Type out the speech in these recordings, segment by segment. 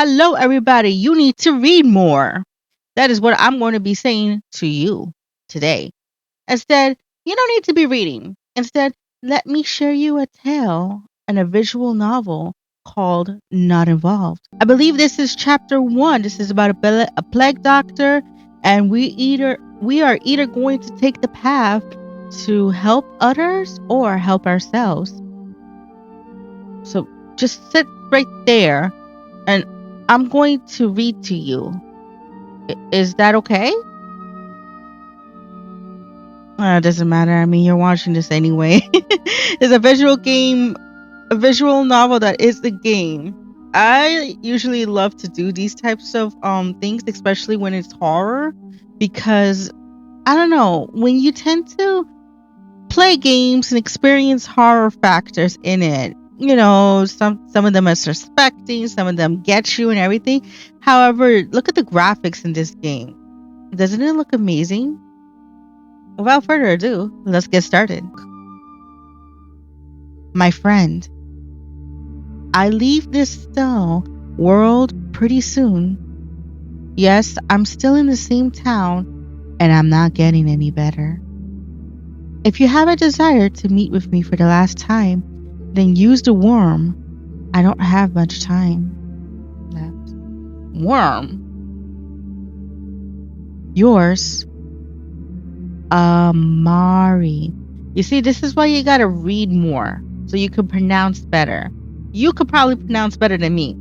Hello, everybody. You need to read more. That is what I'm going to be saying to you today. Instead, you don't need to be reading. Instead, let me share you a tale and a visual novel called Not Involved. I believe this is chapter 1. This is about a plague doctor, and we are either going to take the path to help others or help ourselves. So just sit right there and I'm going to read to you. Is that okay? It doesn't matter. I mean, you're watching this anyway. It's a visual game, a visual novel that is the game. I usually love to do these types of things, especially when it's horror, because I don't know, when you tend to play games and experience horror factors in it. Some of them are suspecting, some of them get you and everything. However, look at the graphics in this game. Doesn't it look amazing? Without further ado, let's get started. My friend, I leave this dull world pretty soon. Yes, I'm still in the same town, and I'm not getting any better. If you have a desire to meet with me for the last time, then use the worm. I don't have much time left. Worm? Yours, Amari. You see, this is why you gotta read more so you can pronounce better. You could probably pronounce better than me.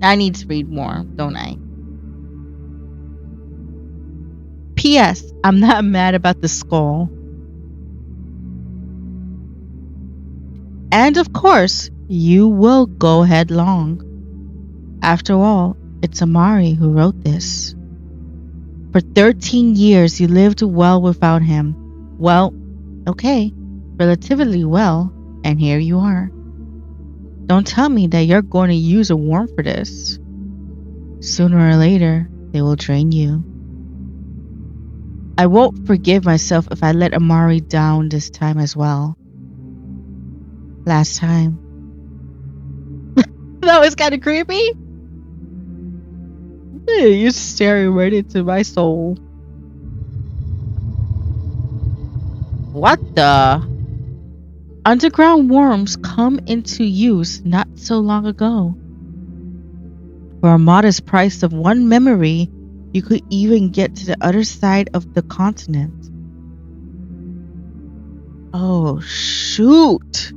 I need to read more, don't I? P.S. I'm not mad about the skull. And of course, you will go headlong. After all, it's Amari who wrote this. For 13 years, you lived well without him. Well, okay, relatively well, and here you are. Don't tell me that you're going to use a worm for this. Sooner or later, they will drain you. I won't forgive myself if I let Amari down this time as well. Last time. That was kind of creepy. Hey, you're staring right into my soul. What the? Underground worms come into use not so long ago. For a modest price of one memory, you could even get to the other side of the continent. Oh, shoot.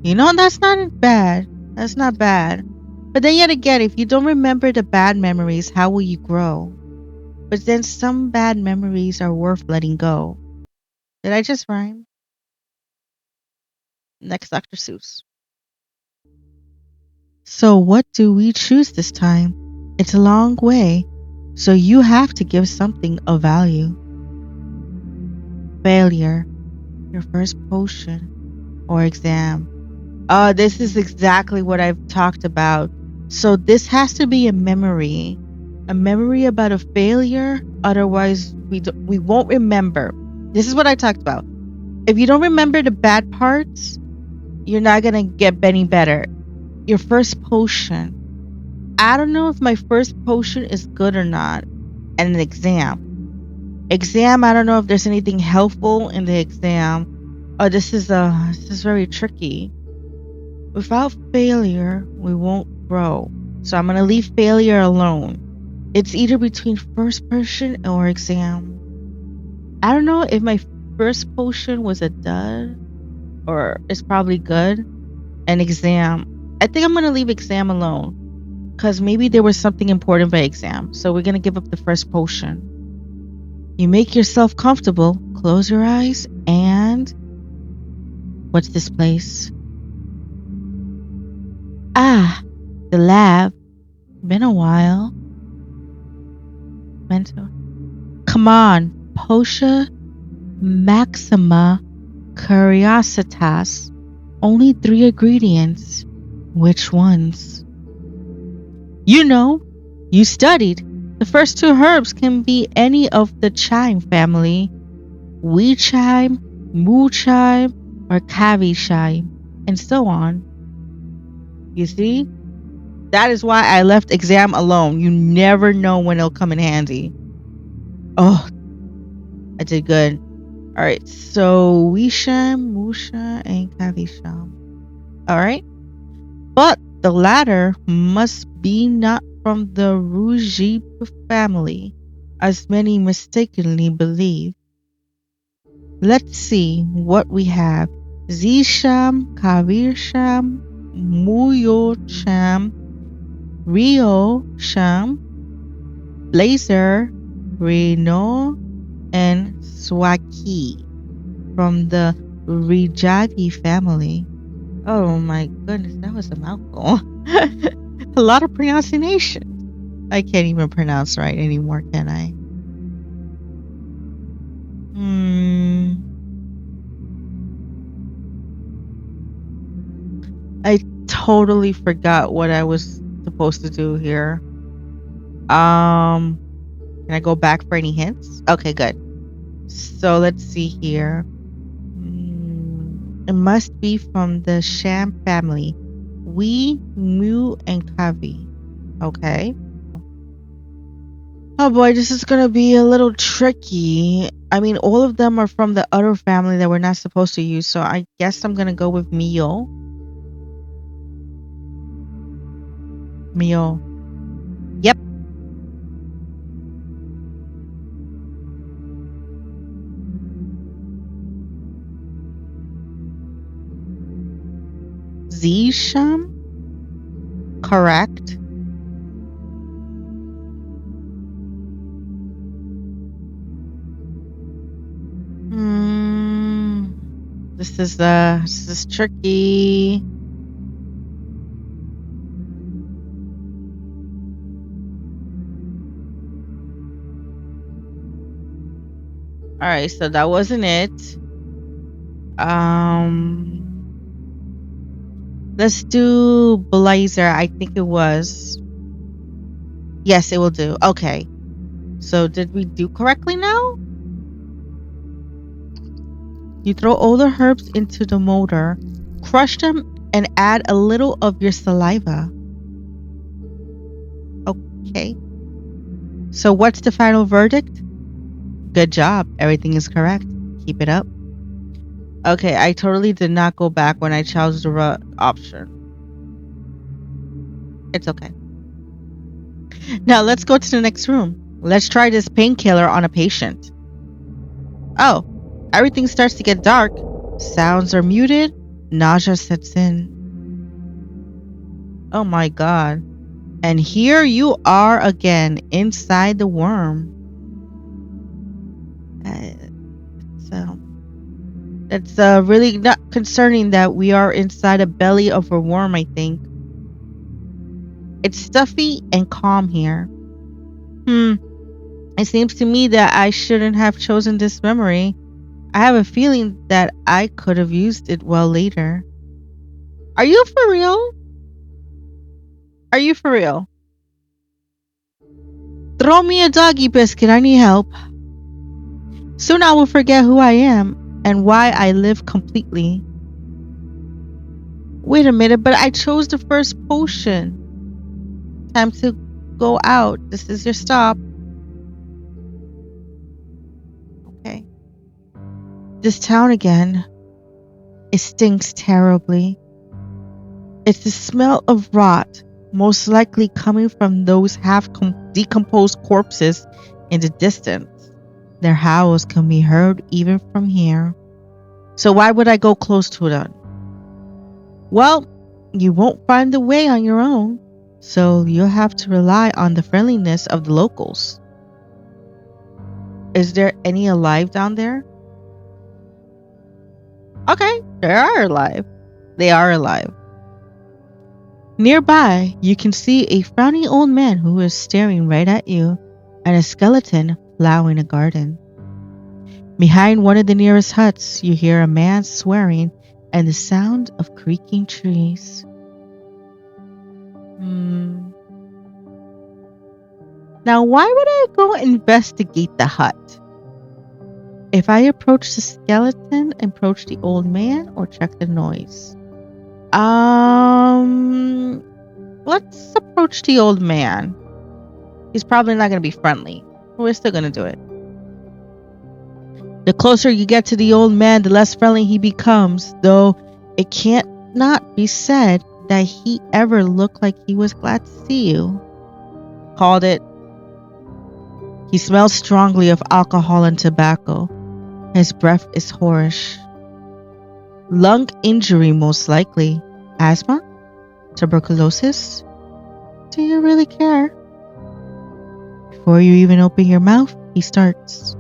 That's not bad. That's not bad. But then yet again, if you don't remember the bad memories, how will you grow? But then some bad memories are worth letting go. Did I just rhyme? Next, Dr. Seuss. So what do we choose this time? It's a long way, so you have to give something of value. Failure, your first potion, or exam. This is exactly what I've talked about. So this has to be a memory about a failure. Otherwise, we won't remember. This is what I talked about. If you don't remember the bad parts, you're not gonna get any better. Your first potion. I don't know if my first potion is good or not. And an exam. I don't know if there's anything helpful in the exam. Oh, this is very tricky. Without failure, we won't grow. So I'm gonna leave failure alone. It's either between first potion or exam. I don't know if my first potion was a dud or it's probably good. An exam. I think I'm gonna leave exam alone because maybe there was something important by exam. So we're gonna give up the first potion. You make yourself comfortable. Close your eyes and what's this place? Ah, the lab. Been a while. Mental. Come on, Potia Maxima Curiositas. Only 3 ingredients. Which ones? You studied. The first 2 herbs can be any of the chime family. Wee chime, moo chime, or cavi chime, and so on. You see? That is why I left exam alone. You never know when it'll come in handy. Oh, I did good. All right. So Wisham, Musha, and Kavisham. All right. But the latter must be not from the Rujib family, as many mistakenly believe. Let's see what we have. Zisham, Kavirsham, Muyosham, Rio Sham, Blazer, Reno, and Swaki from the Rijavi family. Oh my goodness, that was a mouthful. A lot of pronunciation. I can't even pronounce right anymore, can I? I totally forgot what I was supposed to do here. Can I go back for any hints? Okay, good. So let's see here. It must be from the Sham family. We, Mu, and Kavi. Okay. Oh boy, this is gonna be a little tricky. I mean, all of them are from the other family that we're not supposed to use, so I guess I'm gonna go with Mio. Mio. Yep. Zisham? Correct. This is tricky. All right, so that wasn't it. Let's do Blazer. I think it was. Yes, it will do. Okay. So did we do correctly now? You throw all the herbs into the motor, crush them, and add a little of your saliva. Okay. So what's the final verdict? Good job. Everything is correct. Keep it up. Okay, I totally did not go back when I chose the option. It's okay. Now let's go to the next room. Let's try this painkiller on a patient. Oh, everything starts to get dark. Sounds are muted. Nausea sets in. Oh my god. And here you are again inside the worm. It's really not concerning that we are inside a belly of a worm, I think. It's stuffy and calm here. It seems to me that I shouldn't have chosen this memory. I have a feeling that I could have used it well later. Are you for real? Are you for real? Throw me a doggy biscuit. I need help. Soon I will forget who I am and why I live completely. Wait a minute, but I chose the first potion. Time to go out. This is your stop. Okay. This town again. It stinks terribly. It's the smell of rot, most likely coming from those half-decomposed corpses in the distance. Their howls can be heard even from here. So why would I go close to them? Well, you won't find the way on your own, so you'll have to rely on the friendliness of the locals. Is there any alive down there? Okay, they are alive. They are alive. Nearby, you can see a frowning old man who is staring right at you, and a skeleton plowing a garden. Behind one of the nearest huts, you hear a man swearing and the sound of creaking trees. Now, why would I go investigate the hut? If I approach the skeleton, approach the old man, or check the noise? Let's approach the old man. He's probably not going to be friendly. We're still going to do it. The closer you get to the old man, the less friendly he becomes, though it can't not be said that he ever looked like he was glad to see you. Called it. He smells strongly of alcohol and tobacco. His breath is hoarse. Lung injury, most likely. Asthma? Tuberculosis? Do you really care? Before you even open your mouth, he starts.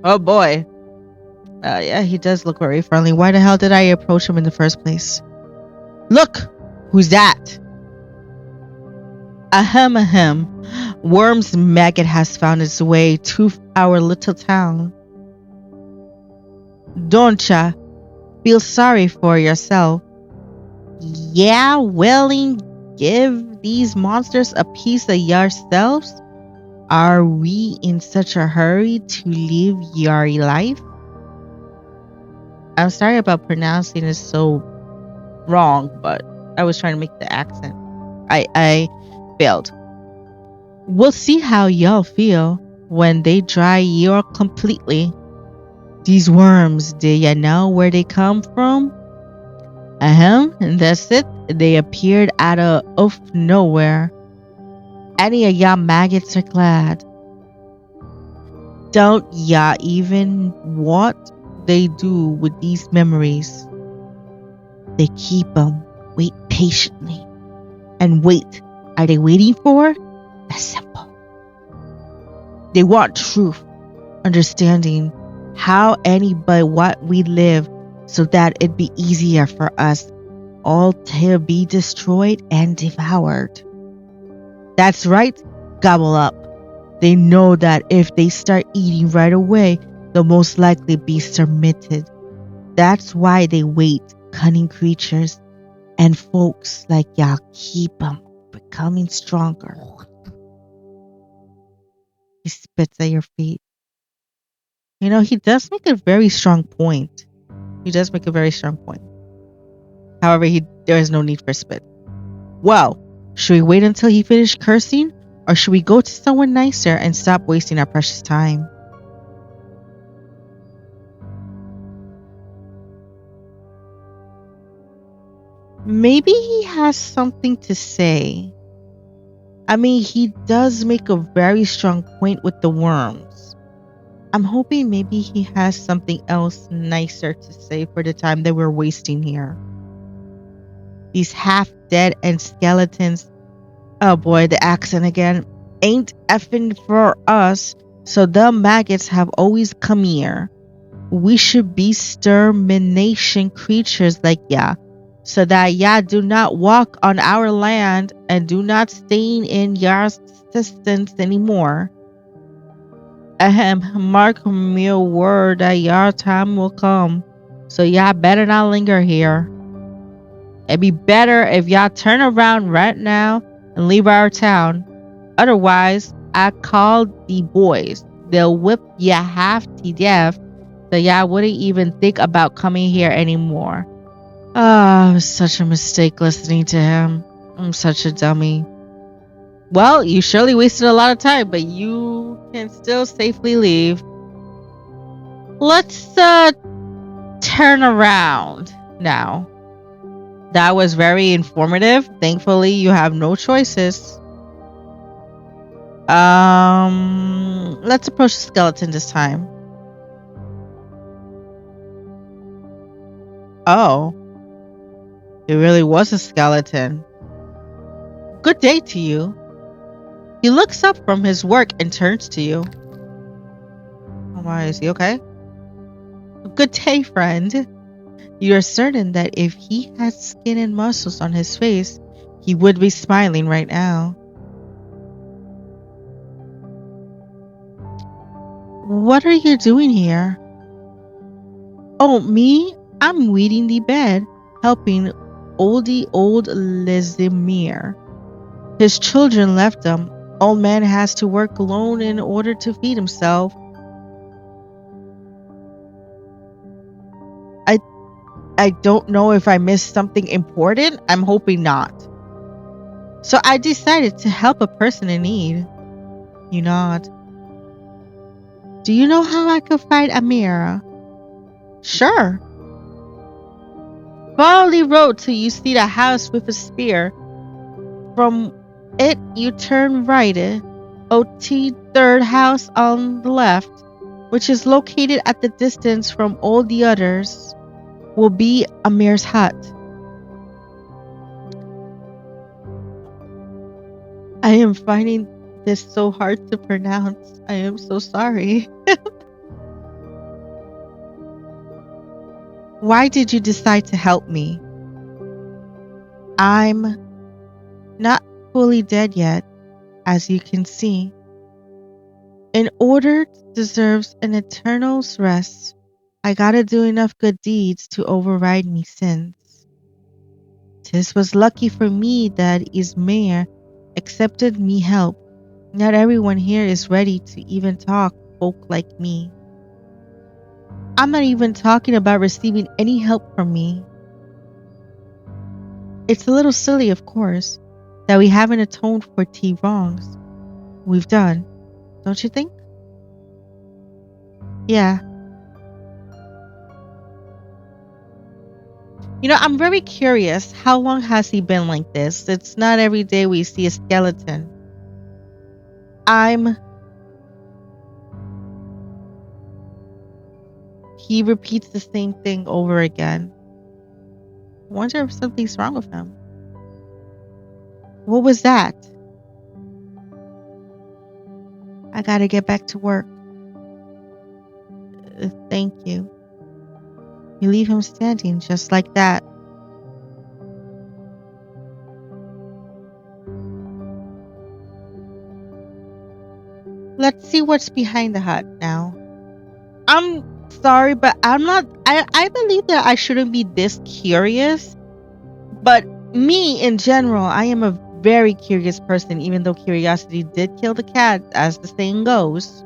Oh boy. Yeah, he does look very friendly. Why the hell did I approach him in the first place? Look! Who's that? Ahem, ahem. Worm's maggot has found its way to our little town. Don't ya feel sorry for yourself? Yeah, willing give these monsters a piece of yourselves? Are we in such a hurry to live your life? I'm sorry about pronouncing it so wrong, but I was trying to make the accent. I failed. We'll see how y'all feel when they dry you up completely. These worms, do ya know where they come from? And that's it. They appeared out of nowhere. Any of y'all maggots are glad. Don't ya even what they do with these memories? They keep them. Wait patiently. And wait. Are they waiting for? That's simple. They want truth, understanding how any but what we live, so that it'd be easier for us all to be destroyed and devoured. That's right, gobble up. They know that if they start eating right away, they'll most likely be submitted. That's why they wait, cunning creatures, and folks like y'all keep them becoming stronger. He spits at your feet. You know, he does make a very strong point. He does make a very strong point. However, there is no need for spit. Well, should we wait until he finished cursing? Or should we go to someone nicer and stop wasting our precious time? Maybe he has something to say. I mean, he does make a very strong point with the worms. I'm hoping maybe he has something else nicer to say for the time that we're wasting here. These half-dead and skeletons, oh boy, the accent again, ain't effing for us, so the maggots have always come here. We should be extermination creatures like ya, so that ya do not walk on our land and do not stain in your existence anymore. Mark me a word that your time will come, so y'all better not linger here. It'd be better if y'all turn around right now and leave our town. Otherwise, I call the boys. They'll whip ya half to death, so y'all wouldn't even think about coming here anymore. Ah, it was such a mistake listening to him. I'm such a dummy. Well, you surely wasted a lot of time, but you can still safely leave. Let's turn around now. That was very informative. Thankfully, you have no choices. Let's approach the skeleton this time. Oh, it really was a skeleton. Good day to you. He looks up from his work and turns to you. Oh my, is he okay? Good day, friend. You are certain that if he had skin and muscles on his face, he would be smiling right now. What are you doing here? Oh, me? I'm weeding the bed, helping old Lizimir. His children left him. Old man has to work alone in order to feed himself. I don't know if I missed something important. I'm hoping not. So I decided to help a person in need. You nod. Do you know how I could find Amira? Sure. Follow the road till you see the house with a spear. From it, you turn right. OT third house on the left, which is located at the distance from all the others, will be Amir's hut. I am finding this so hard to pronounce. I am so sorry. Why did you decide to help me? I'm not fully dead yet, as you can see. In order to deserve an eternal rest, I gotta do enough good deeds to override me sins. Tis was lucky for me that Ismair accepted me help. Not everyone here is ready to even talk folk like me. I'm not even talking about receiving any help from me. It's a little silly, of course, that we haven't atoned for T wrongs we've done, don't you think? Yeah. You know, I'm very curious. How long has he been like this? It's not every day we see a skeleton. He repeats the same thing over again. I wonder if something's wrong with him. What was that? I gotta get back to work. Thank you. You leave him standing just like that. Let's see what's behind the hut now. I'm sorry, but I believe that I shouldn't be this curious. But me in general, I am a very curious person, even though curiosity did kill the cat, as the saying goes.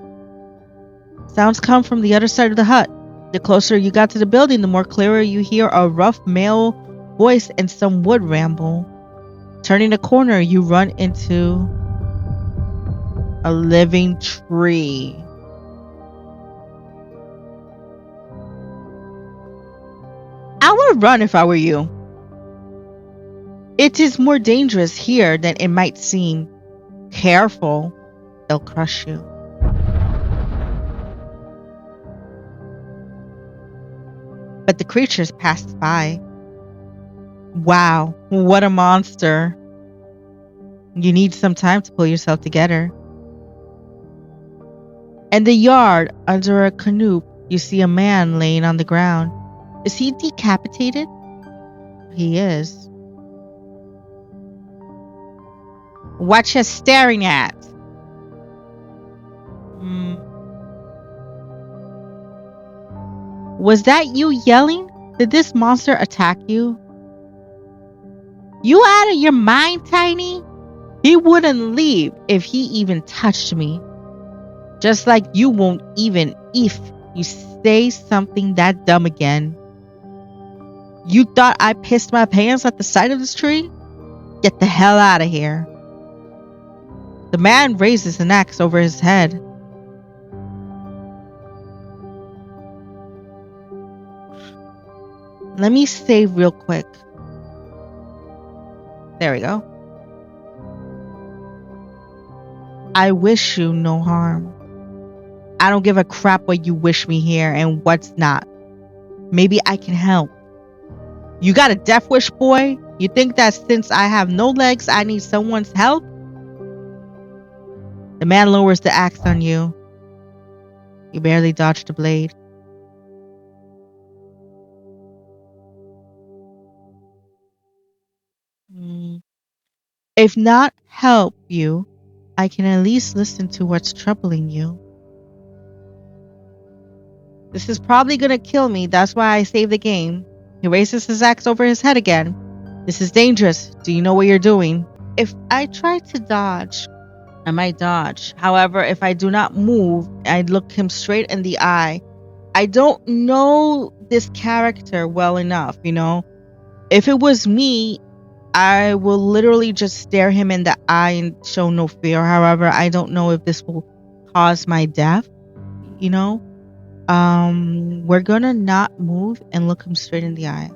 Sounds come from the other side of the hut. The closer you got to the building, the more clearer you hear a rough male voice and some wood ramble. Turning the corner, you run into a living tree. I would run if I were you. It is more dangerous here than it might seem. Careful, they'll crush you. But the creatures passed by. Wow, what a monster. You need some time to pull yourself together. In the yard, under a canoe, you see a man laying on the ground. Is he decapitated? He is. What you staring at? Was that you yelling? Did this monster attack you? You out of your mind, Tiny? He wouldn't leave if he even touched me. Just like you won't even if you say something that dumb again. You thought I pissed my pants at the sight of this tree? Get the hell out of here. The man raises an axe over his head. Let me save real quick. There we go. I wish you no harm. I don't give a crap what you wish me here and what's not. Maybe I can help. You got a death wish, boy? You think that since I have no legs, I need someone's help? The man lowers the axe on you. You barely dodged the blade. If not help you, I can at least listen to what's troubling you. This is probably gonna kill me. That's why I saved the game. He raises his axe over his head again. This is dangerous. Do you know what you're doing? If I try to dodge, I might dodge. However, if I do not move, I look him straight in the eye. I don't know this character well enough, you know? If it was me, I will literally just stare him in the eye and show no fear. However, I don't know if this will cause my death, you know? We're gonna not move and look him straight in the eye.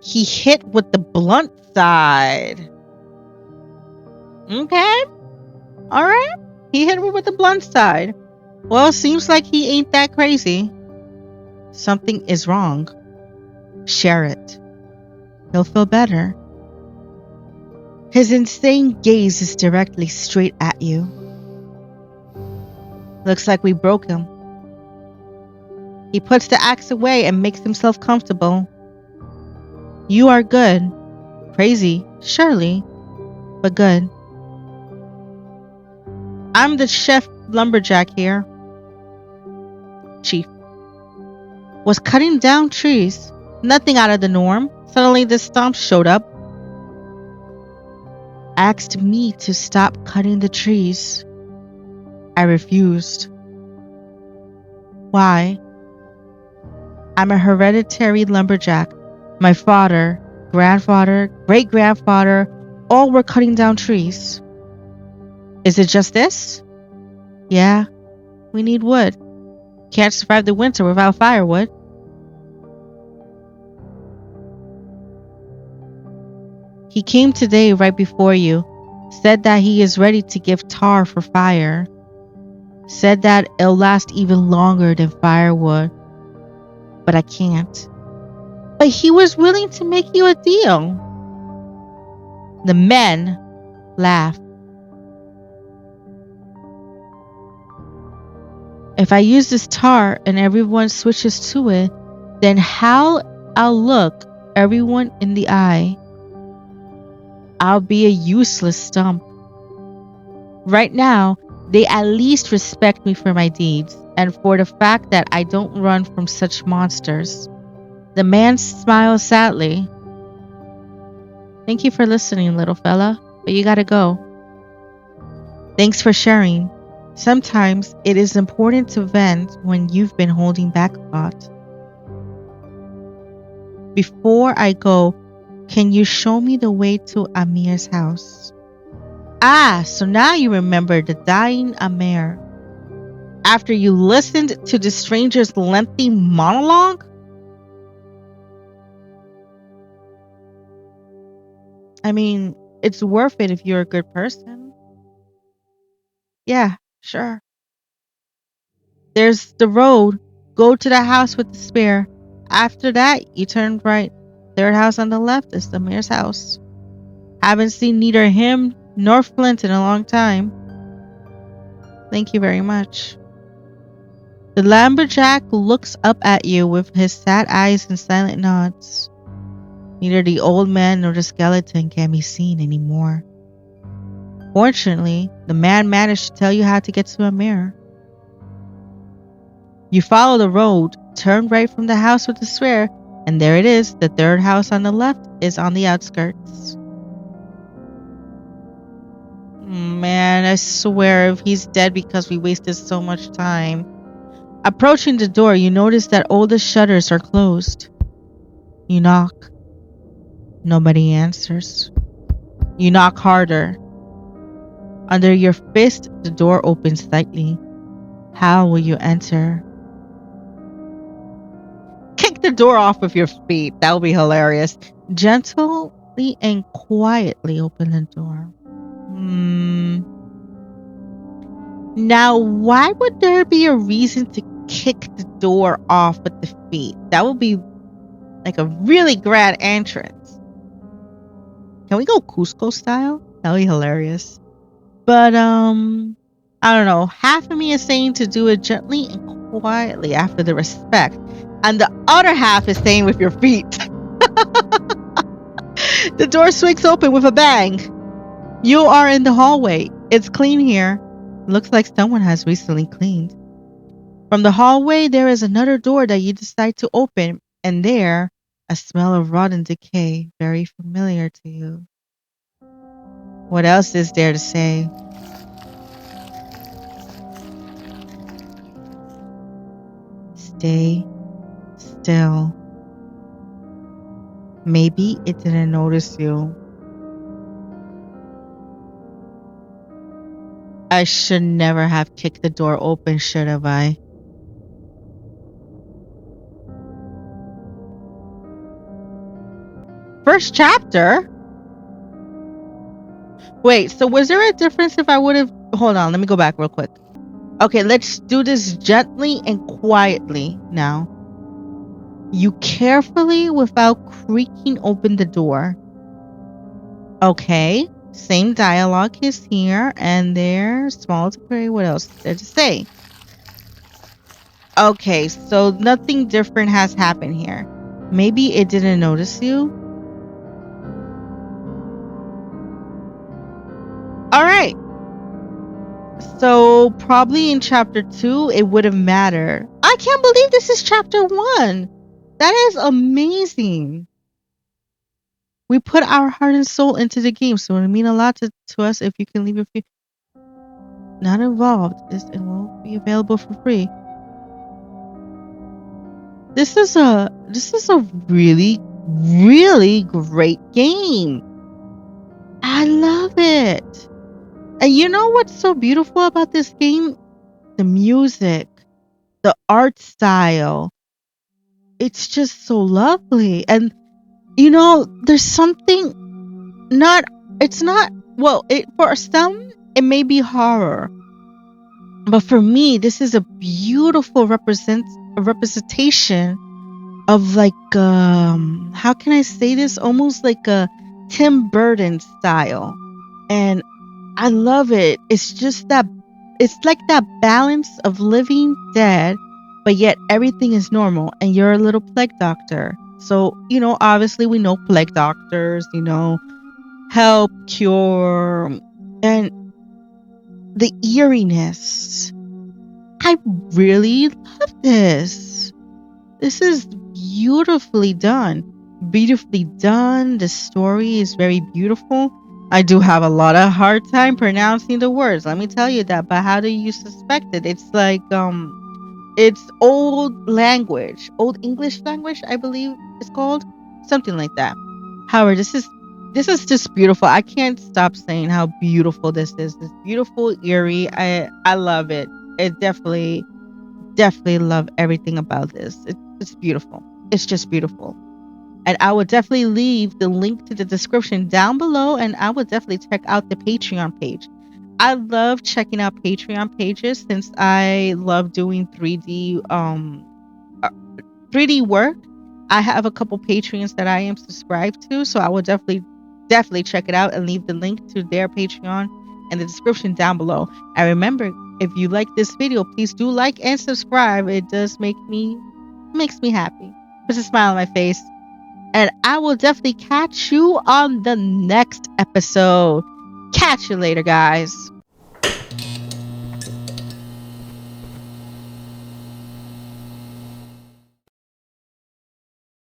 He hit with the blunt side. Okay. All right. He hit me with the blunt side. Well, seems like he ain't that crazy. Something is wrong. Share it. He'll feel better. His insane gaze is directly straight at you. Looks like we broke him. He puts the axe away and makes himself comfortable. You are good. Crazy, surely, but good. I'm the chef lumberjack here. Chief. Was cutting down trees. Nothing out of the norm. Suddenly the stomp showed up. Asked me to stop cutting the trees. I refused. Why? I'm a hereditary lumberjack. My father, grandfather, great-grandfather, all were cutting down trees. Is it just this? Yeah, we need wood. Can't survive the winter without firewood. He came today right before you. Said that he is ready to give tar for fire. Said that it'll last even longer than firewood. But I can't. But he was willing to make you a deal. The men laughed. If I use this tar and everyone switches to it, then how I'll look everyone in the eye. I'll be a useless stump. Right now, they at least respect me for my deeds and for the fact that I don't run from such monsters. The man smiles sadly. Thank you for listening, little fella, but you gotta go. Thanks for sharing. Sometimes it is important to vent when you've been holding back a lot. Before I go, can you show me the way to Amir's house? Ah, so now you remember the dying Amir. After you listened to the stranger's lengthy monologue? I mean, it's worth it if you're a good person. Yeah, sure. There's the road. Go to the house with the spear. After that, you turn right. Third house on the left is the mayor's house. Haven't seen neither him nor Flint in a long time. Thank you very much. The lumberjack looks up at you with his sad eyes and silent nods. Neither the old man nor the skeleton can be seen anymore. Fortunately, the man managed to tell you how to get to a mirror. You follow the road, turn right from the house with the square, and there it is. The third house on the left is on the outskirts. Man, I swear if he's dead because we wasted so much time. Approaching the door, you notice that all the shutters are closed. You knock. Nobody answers. You knock harder. Under your fist, the door opens slightly. How will you enter? Kick the door off with your feet. That would be hilarious. Gently and quietly open the door. Now, why would there be a reason to kick the door off with the feet? That would be like a really grand entrance. Can we go Cusco style? That would be hilarious. But I don't know. Half of me is saying to do it gently and quietly after the respect, and the other half is saying with your feet. The door swings open with a bang. You are in the hallway. It's clean here. Looks like someone has recently cleaned. From the hallway, there is another door that you decide to open, and there, a smell of rotten decay, very familiar to you. What else is there to say? stay still. Maybe it didn't notice you. I should never have kicked the door open, should have I? First chapter? Wait, so was there a difference if I would have... Hold on, let me go back real quick. Okay, let's do this gently and quietly now. You carefully, without creaking open the door. Okay, same dialogue is here and there. Small to pray. What else is there to say? Okay, so nothing different has happened here. Maybe it didn't notice you. All right. So probably in chapter 2, it would have mattered. I can't believe this is chapter 1. That is amazing. We put our heart and soul into the game, so it would mean a lot to us if you can leave your feet. Not involved. It won't be available for free. This is a really, really great game. I love it. And you know what's so beautiful about this game? The music, the art style. It's just so lovely. And you know, there's something not it's not well, it for some it may be horror. But for me, this is a beautiful representation of like how can I say this? Almost like a Tim Burton style. And I love it. It's just that it's like that balance of living dead, but yet everything is normal and you're a little plague doctor. So, you know, obviously we know plague doctors, you know, help, cure, and the eeriness. I really love this. This is beautifully done. Beautifully done. The story is very beautiful. I do have a lot of hard time pronouncing the words. Let me tell you that. But how do you suspect it? It's like it's old language, old English language, I believe it's called, something like that. However, this is just beautiful. I can't stop saying how beautiful this is. This beautiful, eerie. I love it. It definitely love everything about this. It's beautiful. It's just beautiful. And I will definitely leave the link to the description down below, and I will definitely check out the Patreon page. I love checking out Patreon pages since I love doing 3D work. I have a couple Patreons that I am subscribed to, so I will definitely check it out and leave the link to their Patreon in the description down below. And remember, if you like this video, please do like and subscribe. It does makes me happy. Puts a smile on my face. And I will definitely catch you on the next episode. Catch you later, guys.